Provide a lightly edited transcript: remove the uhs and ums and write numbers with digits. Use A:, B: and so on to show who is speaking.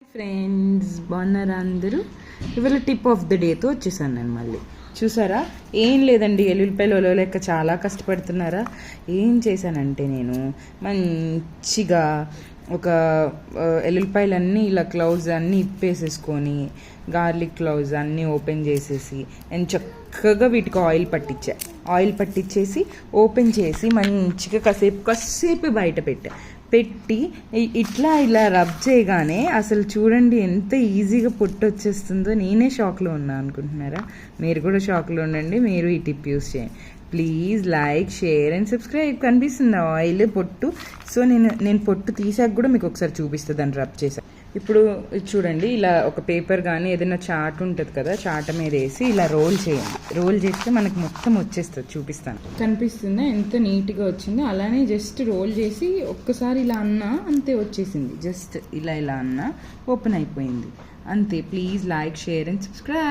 A: Friends బాగున్నారా అందరూ? ఇవాళ టిప్ ఆఫ్ ద డేతో వచ్చేసాను నేను మళ్ళీ. చూసారా, ఏం లేదండి, ఎల్లుల్లిపాయలు లెక్క చాలా కష్టపడుతున్నారా. ఏం చేశానంటే నేను మంచిగా ఒక ఎల్లుల్లిపాయలన్నీ ఇలా క్లౌజ్ అన్నీ ఇప్పేసేసుకొని గార్లిక్ క్లౌజ్ అన్నీ ఓపెన్ చేసేసి నేను చక్కగా వీటికి ఆయిల్ పట్టించేసి ఓపెన్ చేసి మంచిగా కాసేపు బయట పెట్టి ఇలా రబ్ చేయగానే అసలు చూడండి ఎంత ఈజీగా పొట్టు వచ్చేస్తుందో. నేనే షాక్లో ఉన్నా అనుకుంటున్నారా? మీరు కూడా షాక్లో ఉండండి, మీరు ఈ టిప్ యూస్ చేయండి. Please like, share and subscribe. కనిపిస్తుంది ఆయిల్ పొట్టు. సో నేను పొట్టు తీసాక కూడా మీకు ఒకసారి చూపిస్తుంది దాన్ని రబ్ చేసా. ఇప్పుడు చూడండి, ఇలా ఒక పేపర్ కానీ ఏదైనా చాట్ ఉంటుంది కదా, చాట మీద వేసి ఇలా రోల్ చేయండి. రోల్ చేస్తే మనకు మొత్తం వచ్చేస్తుంది. చూపిస్తాను, కనిపిస్తుందా ఎంత నీట్గా వచ్చిందో? అలానే జస్ట్ రోల్ చేసి ఒక్కసారి ఇలా అన్నా అంతే వచ్చేసింది. జస్ట్ ఇలా అన్నా ఓపెన్ అయిపోయింది అంతే. Please like, share and subscribe.